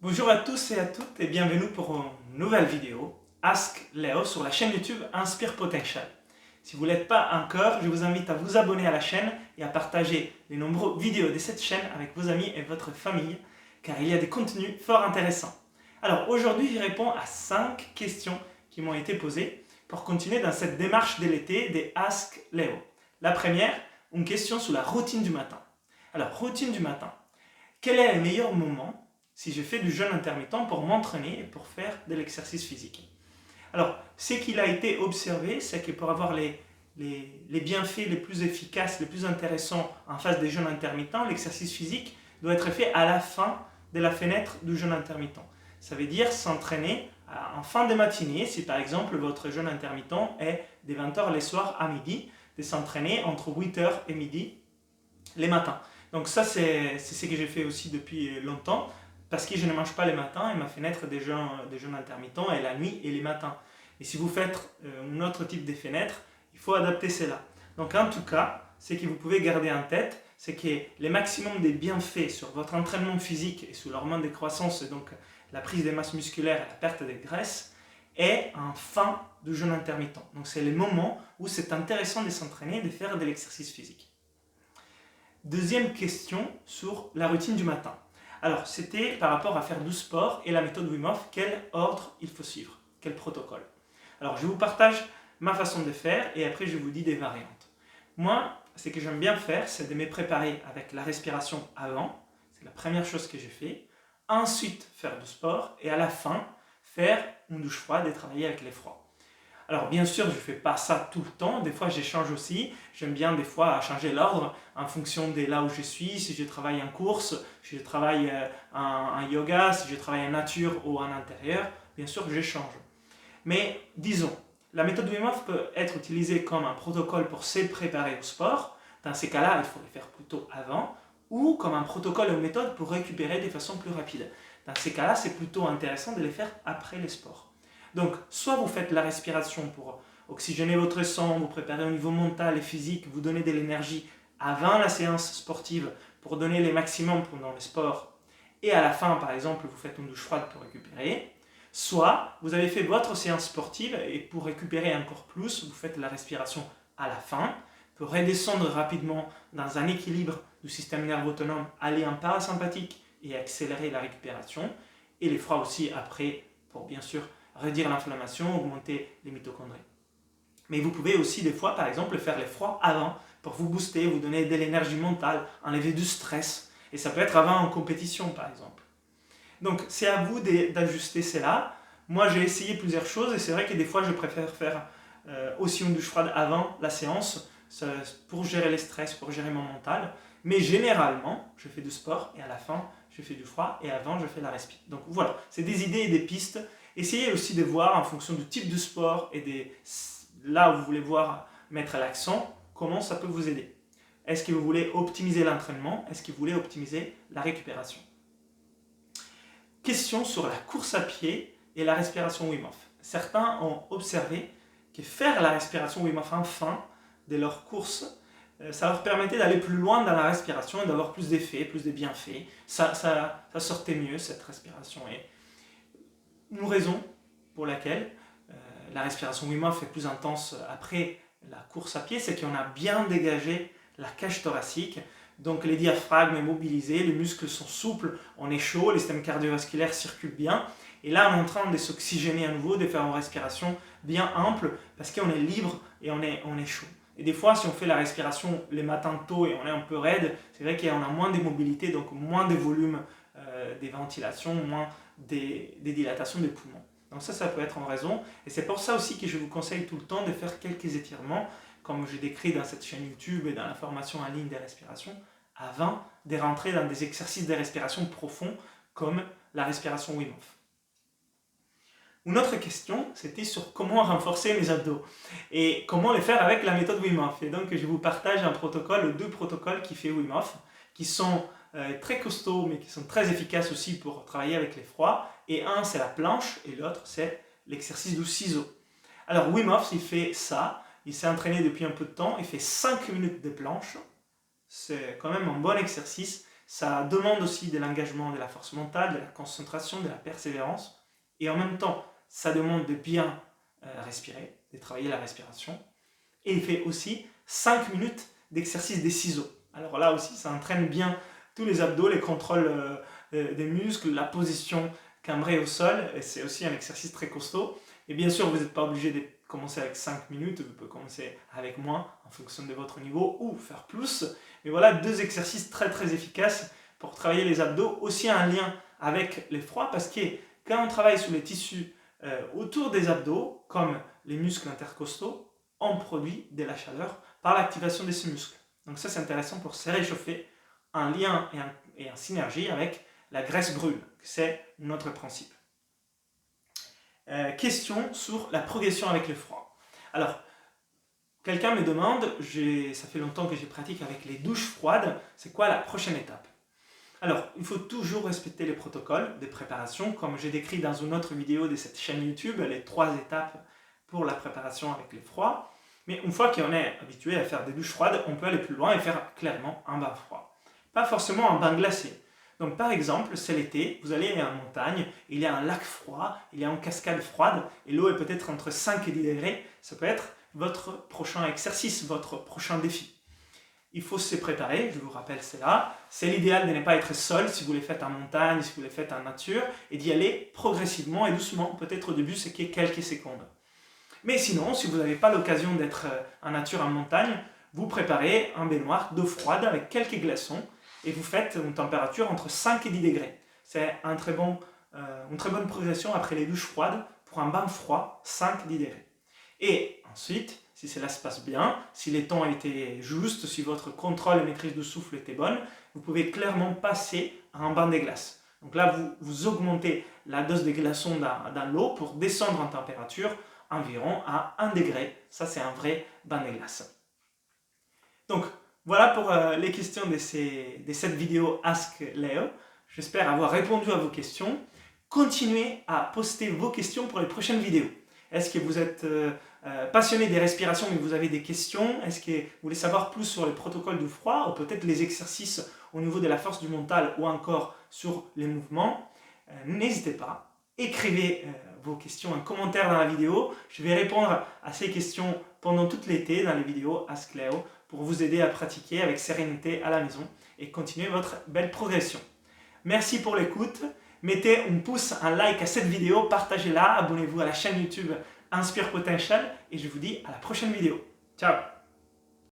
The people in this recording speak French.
Bonjour à tous et à toutes et bienvenue pour une nouvelle vidéo Ask Léo sur la chaîne YouTube Inspire Potential. Si vous ne l'êtes pas encore, je vous invite à vous abonner à la chaîne et à partager les nombreuses vidéos de cette chaîne avec vos amis et votre famille car il y a des contenus fort intéressants. Alors aujourd'hui, je réponds à 5 questions qui m'ont été posées pour continuer dans cette démarche de l'été des Ask Léo. La première, une question sur la routine du matin. Alors, routine du matin. Quel est le meilleur moment si je fais du jeûne intermittent pour m'entraîner et pour faire de l'exercice physique? Alors, ce qu'il a été observé, c'est que pour avoir les bienfaits les plus efficaces, les plus intéressants en phase des jeûnes intermittents, l'exercice physique doit être fait à la fin de la fenêtre du jeûne intermittent. Ça veut dire s'entraîner en fin de matinée, si par exemple votre jeûne intermittent est de 20h les soirs à midi, de s'entraîner entre 8h et midi les matins. Donc ça, c'est ce que j'ai fait aussi depuis longtemps, parce que je ne mange pas les matins et ma fenêtre des jeûnes intermittents est la nuit et les matins. Et si vous faites un autre type de fenêtre, il faut adapter cela. Donc en tout cas, ce que vous pouvez garder en tête, c'est que le maximum des bienfaits sur votre entraînement physique et sur l'hormone de croissance, et donc la prise de masse musculaire et la perte de graisse, est en fin du jeûne intermittent. Donc c'est le moment où c'est intéressant de s'entraîner et de faire de l'exercice physique. Deuxième question sur la routine du matin. Alors, c'était par rapport à faire du sport et la méthode Wim Hof, quel ordre il faut suivre, quel protocole. Alors, je vous partage ma façon de faire et après je vous dis des variantes. Moi, ce que j'aime bien faire, c'est de me préparer avec la respiration avant, c'est la première chose que j'ai fait. Ensuite, faire du sport et à la fin, faire une douche froide et travailler avec les froids. Alors bien sûr, je ne fais pas ça tout le temps, des fois j'échange aussi, j'aime bien des fois changer l'ordre en fonction de là où je suis, si je travaille en course, si je travaille en yoga, si je travaille en nature ou en intérieur, bien sûr j'échange. Mais disons, la méthode Wim Hof peut être utilisée comme un protocole pour se préparer au sport, dans ces cas-là il faut le faire plutôt avant, ou comme un protocole ou méthode pour récupérer de façon plus rapide. Dans ces cas-là, c'est plutôt intéressant de les faire après les sports. Donc, soit vous faites la respiration pour oxygéner votre sang, vous préparer au niveau mental et physique, vous donner de l'énergie avant la séance sportive pour donner les maximums pendant le sport, et à la fin, par exemple, vous faites une douche froide pour récupérer. Soit vous avez fait votre séance sportive et pour récupérer encore plus, vous faites la respiration à la fin pour redescendre rapidement dans un équilibre du système nerveux autonome, aller en parasympathique et accélérer la récupération. Et les froids aussi après pour bien sûr réduire l'inflammation, augmenter les mitochondries. Mais vous pouvez aussi des fois, par exemple, faire les froids avant pour vous booster, vous donner de l'énergie mentale, enlever du stress. Et ça peut être avant en compétition, par exemple. Donc, c'est à vous d'ajuster cela. Moi, j'ai essayé plusieurs choses et c'est vrai que des fois, je préfère faire aussi une douche froide avant la séance pour gérer les stress, pour gérer mon mental. Mais généralement, je fais du sport et à la fin, je fais du froid et avant, je fais la respi. Donc voilà, c'est des idées et des pistes. Essayez aussi de voir en fonction du type de sport et là où vous voulez voir mettre l'accent, comment ça peut vous aider. Est-ce que vous voulez optimiser l'entraînement? Est-ce que vous voulez optimiser la récupération? Question sur la course à pied et la respiration Wim Hof. Certains ont observé que faire la respiration Wim Hof en fin de leur course, ça leur permettait d'aller plus loin dans la respiration et d'avoir plus d'effets, plus de bienfaits. Ça sortait mieux cette respiration. Et une raison pour laquelle la respiration Wim Hof est plus intense après la course à pied, c'est qu'on a bien dégagé la cage thoracique, donc les diaphragmes est mobilisé, les muscles sont souples, on est chaud, le système cardiovasculaire circule bien, et là on est en train de s'oxygéner à nouveau, de faire une respiration bien ample, parce qu'on est libre et on est chaud. Et des fois, si on fait la respiration les matins tôt et on est un peu raide, c'est vrai qu'on a moins de mobilité, donc moins de volume des ventilations, moins des dilatations des poumons. Donc ça peut être en raison. Et c'est pour ça aussi que je vous conseille tout le temps de faire quelques étirements, comme je décris dans cette chaîne YouTube et dans la formation en ligne des respirations, avant de rentrer dans des exercices de respiration profonds, comme la respiration Wim Hof. Une autre question, c'était sur comment renforcer mes abdos et comment les faire avec la méthode Wim Hof. Et donc, je vous partage un protocole, 2 protocoles qui fait Wim Hof, qui sont très costauds, mais qui sont très efficaces aussi pour travailler avec les froids. Et un, c'est la planche, et l'autre, c'est l'exercice du ciseau. Alors, Wim Hof, il fait ça. Il s'est entraîné depuis un peu de temps. Il fait 5 minutes de planche. C'est quand même un bon exercice. Ça demande aussi de l'engagement, de la force mentale, de la concentration, de la persévérance. Et en même temps, ça demande de bien respirer, de travailler la respiration. Et il fait aussi 5 minutes d'exercice des ciseaux. Alors là aussi, ça entraîne bien tous les abdos, les contrôles des muscles, la position cambrée au sol. Et c'est aussi un exercice très costaud. Et bien sûr, vous n'êtes pas obligé de commencer avec 5 minutes, vous pouvez commencer avec moins en fonction de votre niveau ou faire plus. Mais voilà 2 exercices très très efficaces pour travailler les abdos, aussi un lien avec l'effort parce que quand on travaille sur les tissus autour des abdos, comme les muscles intercostaux, on produit de la chaleur par l'activation de ces muscles. Donc ça c'est intéressant pour se réchauffer, un lien et en synergie avec la graisse brûle, c'est notre principe. Question sur la progression avec le froid. Alors, quelqu'un me demande, ça fait longtemps que je pratique avec les douches froides, c'est quoi la prochaine étape? Alors, il faut toujours respecter les protocoles de préparation, comme j'ai décrit dans une autre vidéo de cette chaîne YouTube, les 3 étapes pour la préparation avec le froid. Mais une fois qu'on est habitué à faire des douches froides, on peut aller plus loin et faire clairement un bain froid. Pas forcément un bain glacé. Donc par exemple, c'est l'été, vous allez en montagne, il y a un lac froid, il y a une cascade froide, et l'eau est peut-être entre 5 et 10 degrés, ça peut être votre prochain exercice, votre prochain défi. Il faut se préparer, je vous rappelle cela. C'est l'idéal de ne pas être seul si vous les faites en montagne, si vous les faites en nature, et d'y aller progressivement et doucement. Peut-être au début, c'est quelques secondes. Mais sinon, si vous n'avez pas l'occasion d'être en nature, en montagne, vous préparez un baignoire d'eau froide avec quelques glaçons et vous faites une température entre 5 et 10 degrés. C'est une très bonne progression après les douches froides pour un bain froid, 5-10 degrés. Et ensuite, si cela se passe bien, si les temps étaient justes, si votre contrôle et maîtrise du souffle étaient bonnes, vous pouvez clairement passer à un bain de glace. Donc là, vous augmentez la dose de glaçons dans l'eau pour descendre en température environ à 1 degré. Ça, c'est un vrai bain de glace. Donc, voilà pour les questions de cette vidéo Ask Léo. J'espère avoir répondu à vos questions. Continuez à poster vos questions pour les prochaines vidéos. Est-ce que vous êtes passionné des respirations mais vous avez des questions? Est-ce que vous voulez savoir plus sur les protocoles du froid ou peut-être les exercices au niveau de la force du mental ou encore sur les mouvements? N'hésitez pas, écrivez vos questions en commentaire dans la vidéo. Je vais répondre à ces questions pendant tout l'été dans les vidéos Ask Léo pour vous aider à pratiquer avec sérénité à la maison et continuer votre belle progression. Merci pour l'écoute. Mettez un pouce, un like à cette vidéo, partagez-la, abonnez-vous à la chaîne YouTube Inspire Potential et je vous dis à la prochaine vidéo. Ciao!